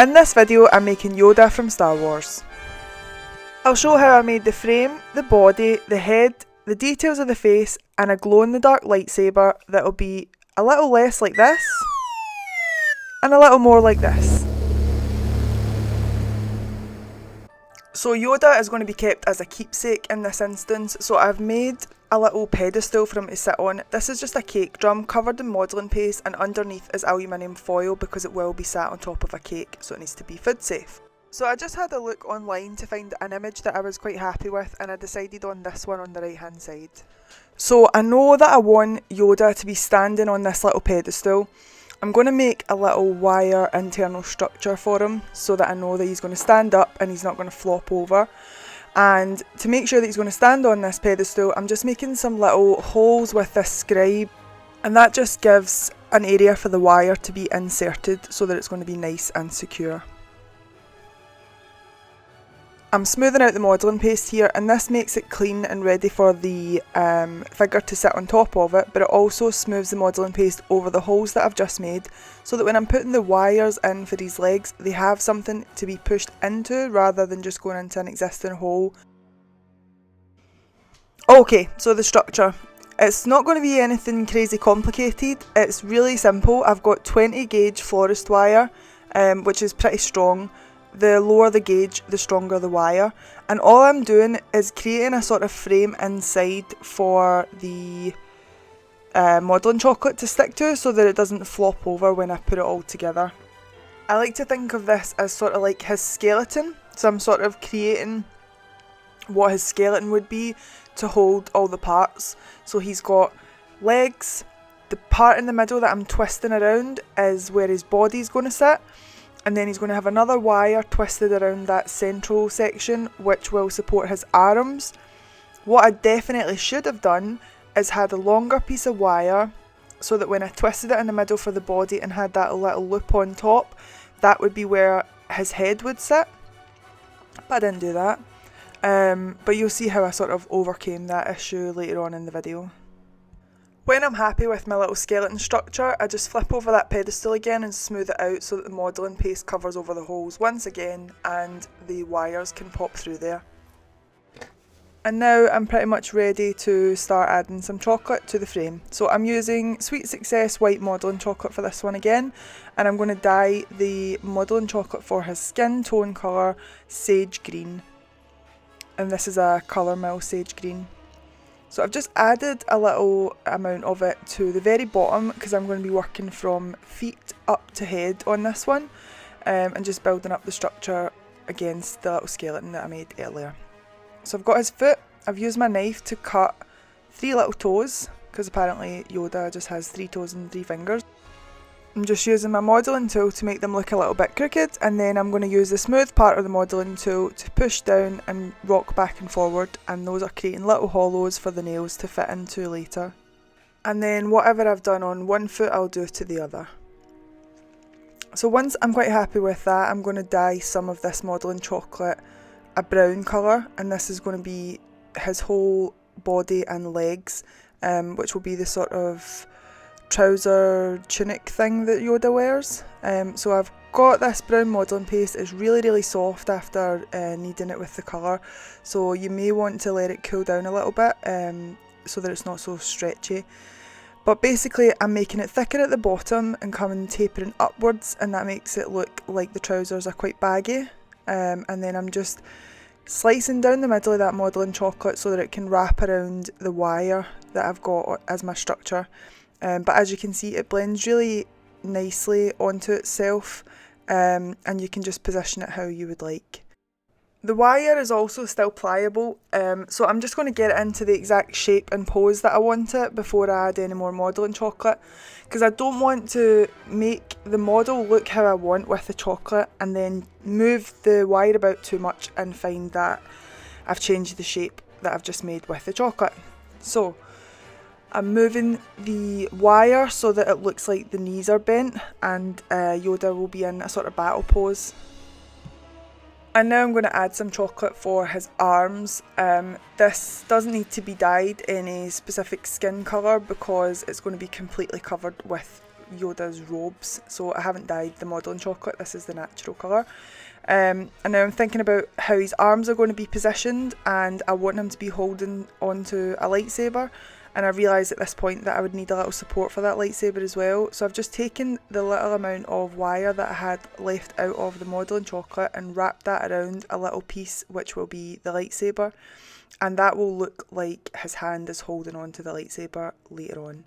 In this video I'm making Yoda from Star Wars. I'll show how I made the frame, the body, the head, the details of the face and a glow-in-the-dark lightsaber that'll be a little less like this and a little more like this. So Yoda is going to be kept as a keepsake in this instance, so I've made a little pedestal for him to sit on. This is just a cake drum covered in modelling paste and underneath is aluminium foil because it will be sat on top of a cake, so it needs to be food safe. So I just had a look online to find an image that I was quite happy with and I decided on this one on the right hand side. So I know that I want Yoda to be standing on this little pedestal. I'm going to make a little wire internal structure for him so that I know that he's going to stand up and he's not going to flop over. And to make sure that he's going to stand on this pedestal, I'm just making some little holes with this scribe, and that just gives an area for the wire to be inserted so that it's going to be nice and secure. I'm smoothing out the modelling paste here, and this makes it clean and ready for the figure to sit on top of it, but it also smooths the modelling paste over the holes that I've just made so that when I'm putting the wires in for these legs, they have something to be pushed into rather than just going into an existing hole. Okay, so the structure. It's not going to be anything crazy complicated, it's really simple. I've got 20 gauge florist wire, which is pretty strong. The lower the gauge, the stronger the wire, and all I'm doing is creating a sort of frame inside for the modelling chocolate to stick to so that it doesn't flop over when I put it all together. I like to think of this as sort of like his skeleton, so I'm sort of creating what his skeleton would be to hold all the parts. So he's got legs, the part in the middle that I'm twisting around is where his body's going to sit. And then he's going to have another wire twisted around that central section which will support his arms. What I definitely should have done is had a longer piece of wire so that when I twisted it in the middle for the body and had that little loop on top, that would be where his head would sit. But I didn't do that. But you'll see how I sort of overcame that issue later on in the video. When I'm happy with my little skeleton structure, I just flip over that pedestal again and smooth it out so that the modelling paste covers over the holes once again and the wires can pop through there. And now I'm pretty much ready to start adding some chocolate to the frame. So I'm using Sweet Success white modelling chocolate for this one again, and I'm going to dye the modelling chocolate for his skin tone colour sage green. And this is a Colour Mill sage green. So I've just added a little amount of it to the very bottom because I'm going to be working from feet up to head on this one, and just building up the structure against the little skeleton that I made earlier. So I've got his foot. I've used my knife to cut 3 little toes because apparently Yoda just has 3 toes and 3 fingers. I'm just using my modelling tool to make them look a little bit crooked, and then I'm going to use the smooth part of the modelling tool to push down and rock back and forward, and those are creating little hollows for the nails to fit into later. And then whatever I've done on one foot I'll do to the other. So once I'm quite happy with that, I'm going to dye some of this modelling chocolate a brown colour, and this is going to be his whole body and legs, which will be the sort of trouser tunic thing that Yoda wears. So I've got this brown modelling paste. It's really soft after kneading it with the colour, so you may want to let it cool down a little bit so that it's not so stretchy. But basically I'm making it thicker at the bottom and coming tapering upwards, and that makes it look like the trousers are quite baggy, and then I'm just slicing down the middle of that modelling chocolate so that it can wrap around the wire that I've got as my structure. But as you can see, it blends really nicely onto itself, and you can just position it how you would like. The wire is also still pliable, so I'm just going to get it into the exact shape and pose that I want it before I add any more modelling chocolate, because I don't want to make the model look how I want with the chocolate and then move the wire about too much and find that I've changed the shape that I've just made with the chocolate. So I'm moving the wire so that it looks like the knees are bent and Yoda will be in a sort of battle pose. And now I'm going to add some chocolate for his arms. This doesn't need to be dyed any specific skin colour because it's going to be completely covered with Yoda's robes, so I haven't dyed the modelling chocolate, this is the natural colour. And now I'm thinking about how his arms are going to be positioned, and I want him to be holding onto a lightsaber, and I realised at this point that I would need a little support for that lightsaber as well. So I've just taken the little amount of wire that I had left out of the modelling chocolate and wrapped that around a little piece which will be the lightsaber, and that will look like his hand is holding onto the lightsaber later on.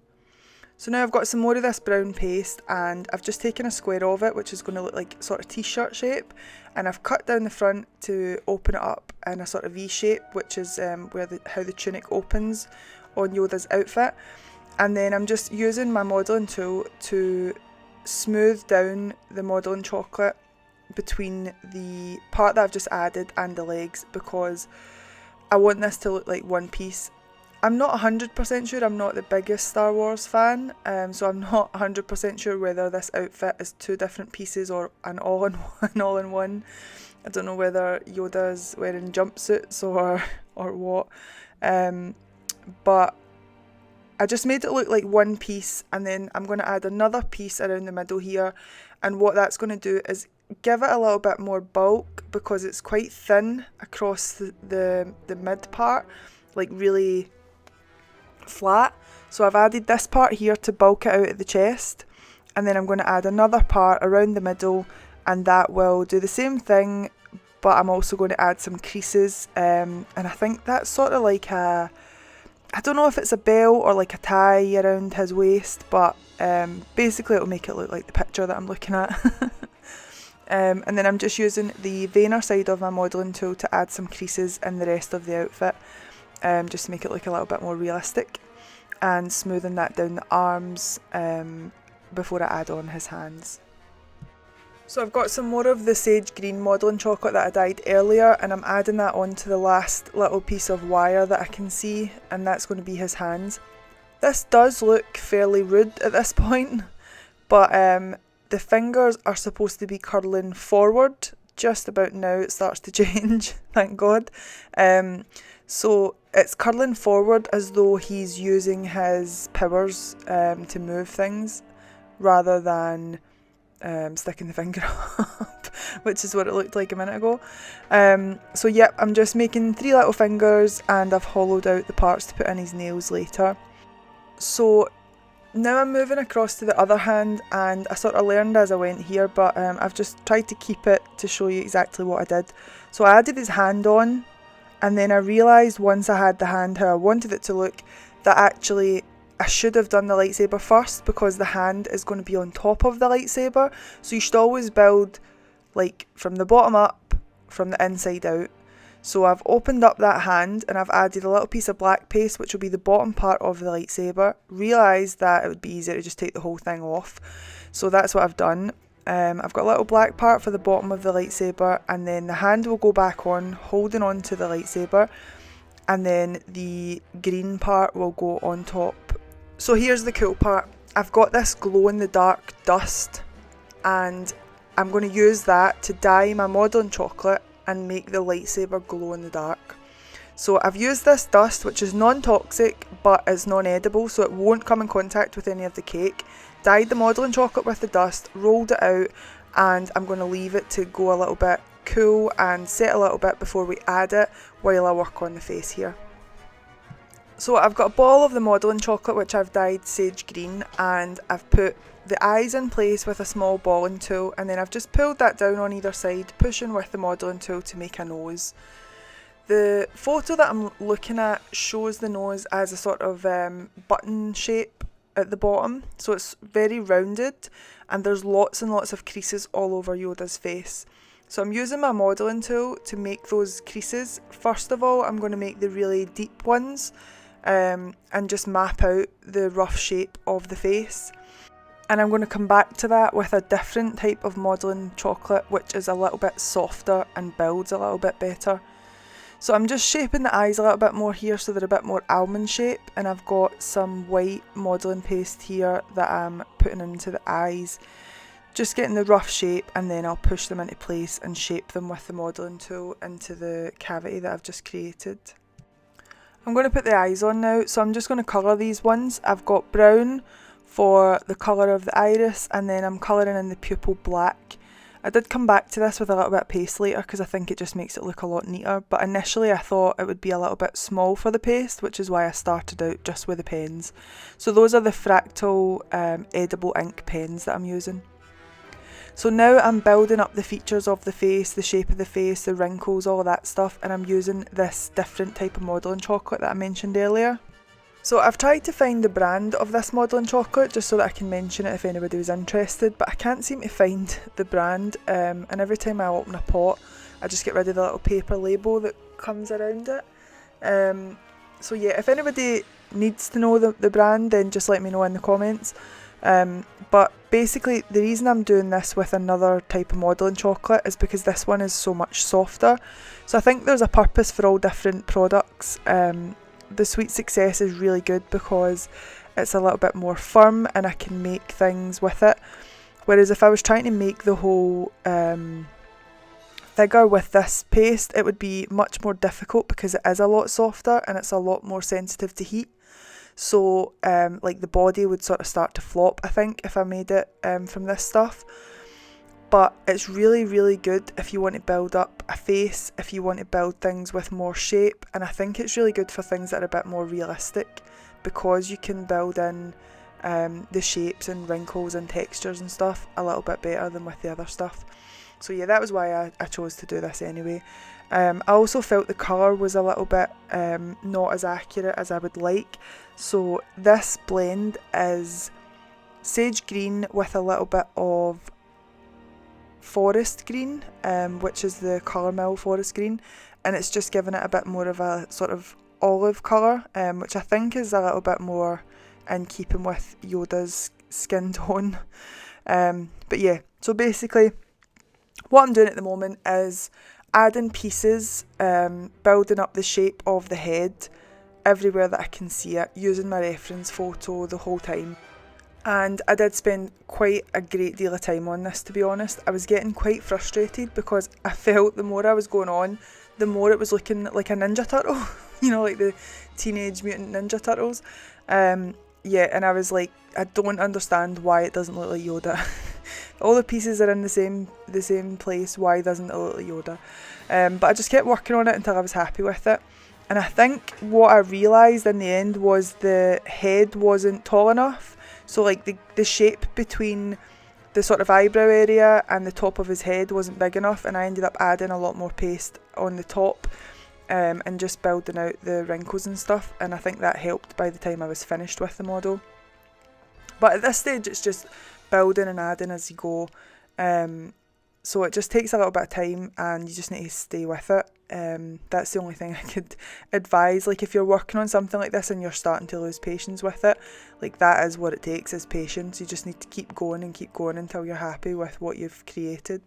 So now I've got some more of this brown paste, and I've just taken a square of it which is going to look like sort of t-shirt shape, and I've cut down the front to open it up in a sort of V shape, which is how the tunic opens on Yoda's outfit. And then I'm just using my modelling tool to smooth down the modelling chocolate between the part that I've just added and the legs, because I want this to look like one piece. I'm not 100% sure, I'm not the biggest Star Wars fan, so I'm not 100% sure whether this outfit is two different pieces or an all-in-one. I don't know whether Yoda's wearing jumpsuits or what. But I just made it look like one piece, and then I'm going to add another piece around the middle here, and what that's going to do is give it a little bit more bulk, because it's quite thin across the mid part, like really flat. So I've added this part here to bulk it out at the chest, and then I'm going to add another part around the middle, and that will do the same thing, but I'm also going to add some creases, and I think that's sort of like I don't know if it's a belt or like a tie around his waist, but basically it'll make it look like the picture that I'm looking at. And then I'm just using the veiner side of my modelling tool to add some creases in the rest of the outfit, just to make it look a little bit more realistic, and smoothing that down the arms before I add on his hands. So I've got some more of the sage green modelling chocolate that I dyed earlier, and I'm adding that onto the last little piece of wire that I can see, and that's going to be his hands. This does look fairly rude at this point, but the fingers are supposed to be curling forward. Just about now it starts to change, thank God. So it's curling forward as though he's using his powers to move things, rather than sticking the finger up, which is what it looked like a minute ago. So yep, I'm just making 3 little fingers, and I've hollowed out the parts to put in his nails later. So now I'm moving across to the other hand, and I sort of learned as I went here, but I've just tried to keep it to show you exactly what I did. So I added his hand on, and then I realised once I had the hand how I wanted it to look, that actually I should have done the lightsaber first, because the hand is going to be on top of the lightsaber. So you should always build like from the bottom up, from the inside out. So I've opened up that hand, and I've added a little piece of black paste, which will be the bottom part of the lightsaber. Realised that it would be easier to just take the whole thing off, so that's what I've done. I've got a little black part for the bottom of the lightsaber, and then the hand will go back on, holding on to the lightsaber, and then the green part will go on top. So here's the cool part. I've got this glow-in-the-dark dust, and I'm going to use that to dye my modelling chocolate and make the lightsaber glow in the dark. So I've used this dust, which is non-toxic but is non-edible, so it won't come in contact with any of the cake. Dyed the modelling chocolate with the dust, rolled it out, and I'm going to leave it to go a little bit cool and set a little bit before we add it, while I work on the face here. So I've got a ball of the modelling chocolate which I've dyed sage green, and I've put the eyes in place with a small balling tool, and then I've just pulled that down on either side, pushing with the modelling tool to make a nose. The photo that I'm looking at shows the nose as a sort of button shape at the bottom, so it's very rounded, and there's lots and lots of creases all over Yoda's face. So I'm using my modelling tool to make those creases. First of all, I'm going to make the really deep ones, and just map out the rough shape of the face. And I'm going to come back to that with a different type of modelling chocolate, which is a little bit softer and builds a little bit better. So I'm just shaping the eyes a little bit more here so they're a bit more almond shape, and I've got some white modelling paste here that I'm putting into the eyes, just getting the rough shape, and then I'll push them into place and shape them with the modelling tool into the cavity that I've just created. I'm going to put the eyes on now, so I'm just going to colour these ones. I've got brown for the colour of the iris, and then I'm colouring in the pupil black. I did come back to this with a little bit of paste later because I think it just makes it look a lot neater, but initially I thought it would be a little bit small for the paste, which is why I started out just with the pens. So those are the Fractal edible ink pens that I'm using. So now I'm building up the features of the face, the shape of the face, the wrinkles, all of that stuff, and I'm using this different type of modelling chocolate that I mentioned earlier. So I've tried to find the brand of this modelling chocolate just so that I can mention it if anybody was interested, but I can't seem to find the brand, and every time I open a pot I just get rid of the little paper label that comes around it. So yeah, if anybody needs to know the brand, then just let me know in the comments. But basically the reason I'm doing this with another type of modelling chocolate is because this one is so much softer. So I think there's a purpose for all different products. The Sweet Success is really good because it's a little bit more firm and I can make things with it. Whereas if I was trying to make the whole figure with this paste, it would be much more difficult because it is a lot softer and it's a lot more sensitive to heat. So like the body would sort of start to flop, I think, if I made it from this stuff. But it's really, really good if you want to build up a face, if you want to build things with more shape, and I think it's really good for things that are a bit more realistic because you can build in the shapes and wrinkles and textures and stuff a little bit better than with the other stuff. So yeah, that was why I chose to do this anyway. I also felt the colour was a little bit not as accurate as I would like. So this blend is sage green with a little bit of forest green, which is the Colour Mill forest green, and it's just given it a bit more of a sort of olive colour, which I think is a little bit more in keeping with Yoda's skin tone. But yeah, so basically what I'm doing at the moment is adding pieces, building up the shape of the head everywhere that I can see it, using my reference photo the whole time. And I did spend quite a great deal of time on this, to be honest. I was getting quite frustrated because I felt the more I was going on, the more it was looking like a Ninja Turtle, you know, like the Teenage Mutant Ninja Turtles. Yeah, and I was like, I don't understand why it doesn't look like Yoda. All the pieces are in the same place, why doesn't it look like Yoda? But I just kept working on it until I was happy with it. And I think what I realised in the end was the head wasn't tall enough. So like the shape between the sort of eyebrow area and the top of his head wasn't big enough, and I ended up adding a lot more paste on the top and just building out the wrinkles and stuff, and I think that helped by the time I was finished with the model. But at this stage it's just building and adding as you go, so it just takes a little bit of time and you just need to stay with it. That's the only thing I could advise. Like if you're working on something like this and you're starting to lose patience with it, like that is what it takes, is patience. You just need to keep going until you're happy with what you've created.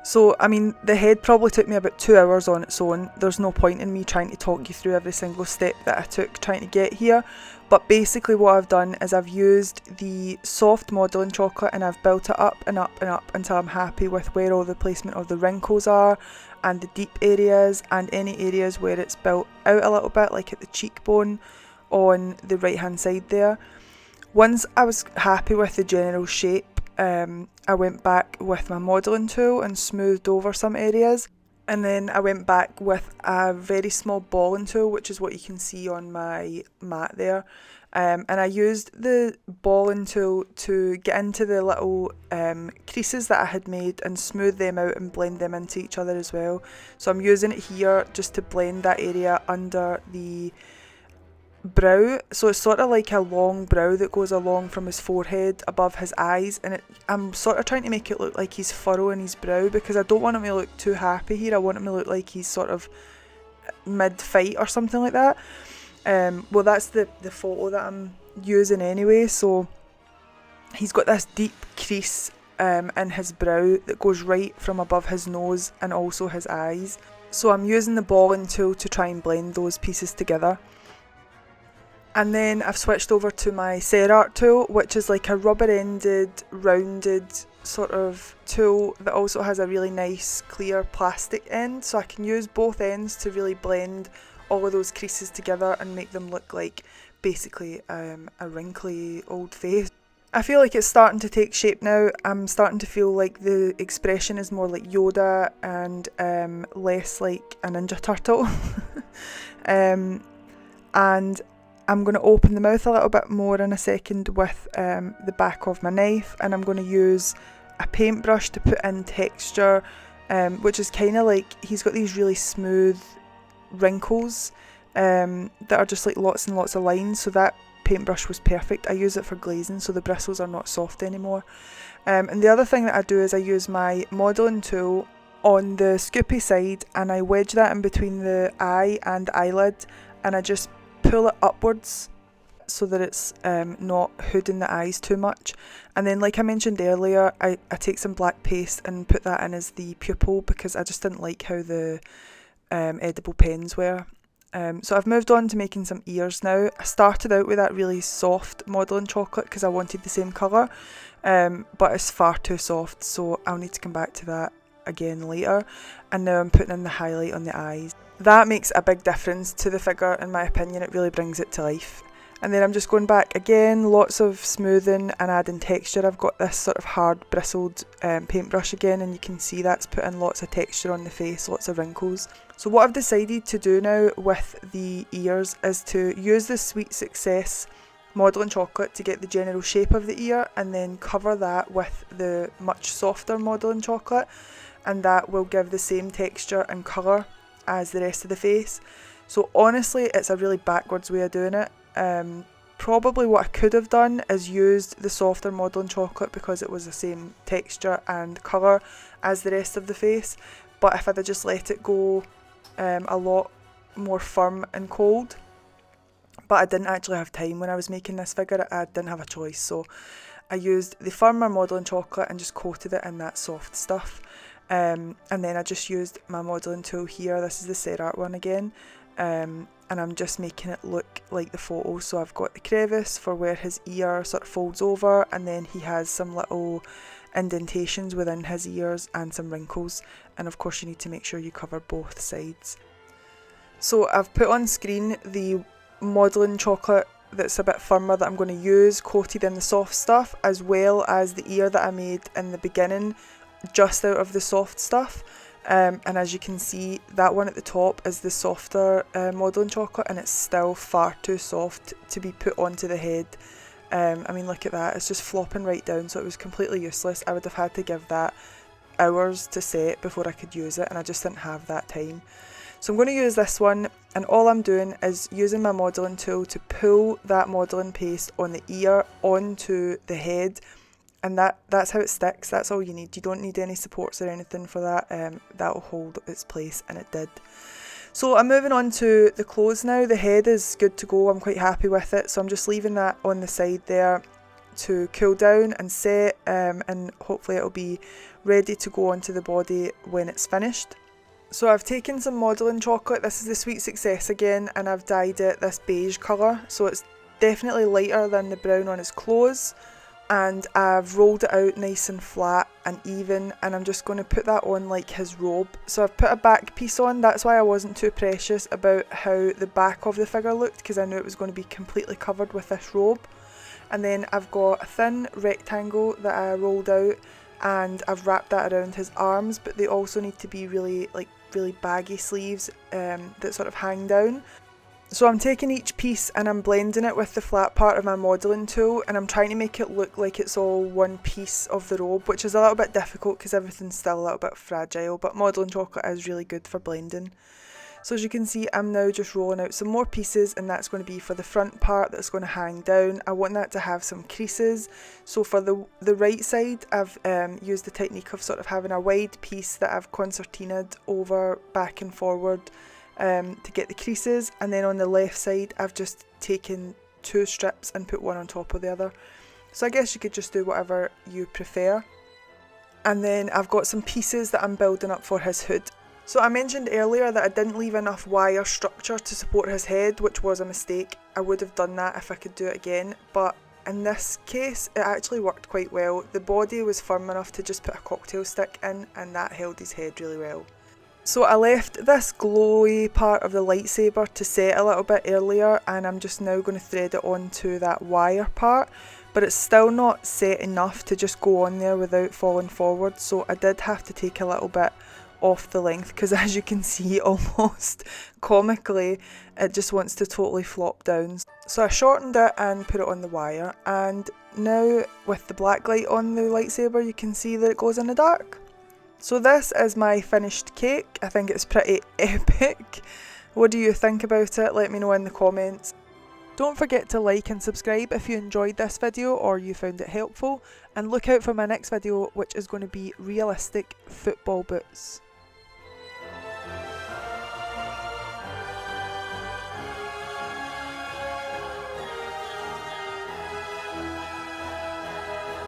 So, I mean, the head probably took me about 2 hours on its own. There's no point in me trying to talk you through every single step that I took trying to get here. But basically what I've done is I've used the soft modelling chocolate and I've built it up and up and up until I'm happy with where all the placement of the wrinkles are and the deep areas and any areas where it's built out a little bit, like at the cheekbone on the right hand side there. Once I was happy with the general shape, I went back with my modelling tool and smoothed over some areas, and then I went back with a very small balling tool, which is what you can see on my mat there, and I used the balling tool to get into the little creases that I had made and smooth them out and blend them into each other as well. So I'm using it here just to blend that area under the brow, so it's sort of like a long brow that goes along from his forehead above his eyes, and I'm sort of trying to make it look like he's furrowing his brow because I don't want him to look too happy here. I want him to look like he's sort of mid-fight or something like that. Well, that's the photo that I'm using anyway, so he's got this deep crease in his brow that goes right from above his nose and also his eyes. So I'm using the balling tool to try and blend those pieces together. And then I've switched over to my Serart tool, which is like a rubber-ended, rounded sort of tool that also has a really nice clear plastic end, so I can use both ends to really blend all of those creases together and make them look like basically a wrinkly old face. I feel like it's starting to take shape now. I'm starting to feel like the expression is more like Yoda and less like a Ninja Turtle. And I'm going to open the mouth a little bit more in a second with the back of my knife, and I'm going to use a paintbrush to put in texture, which is kind of like, he's got these really smooth wrinkles that are just like lots and lots of lines, so that paintbrush was perfect. I use it for glazing so the bristles are not soft anymore. And the other thing that I do is I use my modelling tool on the scoopy side and I wedge that in between the eye and the eyelid, and I just pull it upwards so that it's not hooding the eyes too much. And then, like I mentioned earlier, I take some black paste and put that in as the pupil because I just didn't like how the edible pens were. So I've moved on to making some ears now. I started out with that really soft modelling chocolate because I wanted the same colour, but it's far too soft, so I'll need to come back to that again later. And now I'm putting in the highlight on the eyes. That makes a big difference to the figure, in my opinion. It really brings it to life. And then I'm just going back again, lots of smoothing and adding texture. I've got this sort of hard bristled paintbrush again, and you can see that's putting lots of texture on the face, lots of wrinkles. So what I've decided to do now with the ears is to use the Sweet Success modelling chocolate to get the general shape of the ear, and then cover that with the much softer modelling chocolate, and that will give the same texture and colour as the rest of the face. So honestly, it's a really backwards way of doing it. Probably what I could have done is used the softer modelling chocolate because it was the same texture and colour as the rest of the face, but if I'd have just let it go a lot more firm and cold, but I didn't actually have time when I was making this figure. I didn't have a choice, so I used the firmer modelling chocolate and just coated it in that soft stuff. And then I just used my modelling tool here. This is the Serart one again, and I'm just making it look like the photo. So I've got the crevice for where his ear sort of folds over, and then he has some little indentations within his ears and some wrinkles, and of course you need to make sure you cover both sides. So I've put on screen the modelling chocolate that's a bit firmer that I'm going to use, coated in the soft stuff, as well as the ear that I made in the beginning just out of the soft stuff. And as you can see, that one at the top is the softer modelling chocolate, and it's still far too soft to be put onto the head. I mean, look at that, it's just flopping right down, so it was completely useless. I would have had to give that hours to set before I could use it, and I just didn't have that time. So I'm going to use this one, and all I'm doing is using my modelling tool to pull that modelling paste on the ear onto the head, and that's how it sticks. That's all you need. You don't need any supports or anything for that. That'll hold its place, and it did. So I'm moving on to the clothes now. The head is good to go. I'm quite happy with it, so I'm just leaving that on the side there to cool down and set, and hopefully it'll be ready to go onto the body when it's finished. So I've taken some modelling chocolate. This is the Sweet Success again, and I've dyed it this beige colour, so it's definitely lighter than the brown on his clothes. And I've rolled it out nice and flat and even, and I'm just going to put that on like his robe. So I've put a back piece on. That's why I wasn't too precious about how the back of the figure looked, because I knew it was going to be completely covered with this robe. And then I've got a thin rectangle that I rolled out, and I've wrapped that around his arms, but they also need to be really baggy sleeves that sort of hang down. So I'm taking each piece and I'm blending it with the flat part of my modelling tool, and I'm trying to make it look like it's all one piece of the robe, which is a little bit difficult because everything's still a little bit fragile, but modelling chocolate is really good for blending. So as you can see, I'm now just rolling out some more pieces, and that's going to be for the front part that's going to hang down. I want that to have some creases. So for the right side, I've used the technique of sort of having a wide piece that I've concertinaed over back and forward to get the creases, and then on the left side I've just taken two strips and put one on top of the other. So I guess you could just do whatever you prefer. And then I've got some pieces that I'm building up for his hood. So I mentioned earlier that I didn't leave enough wire structure to support his head, which was a mistake. I would have done that if I could do it again, but in this case it actually worked quite well. The body was firm enough to just put a cocktail stick in, and that held his head really well. So I left this glowy part of the lightsaber to set a little bit earlier, and I'm just now going to thread it onto that wire part, but it's still not set enough to just go on there without falling forward, so I did have to take a little bit off the length, because as you can see, almost comically, it just wants to totally flop down. So I shortened it and put it on the wire, and now with the black light on the lightsaber you can see that it glows in the dark. So this is my finished cake. I think it's pretty epic. What do you think about it? Let me know in the comments. Don't forget to like and subscribe if you enjoyed this video or you found it helpful, and look out for my next video, which is going to be realistic football boots.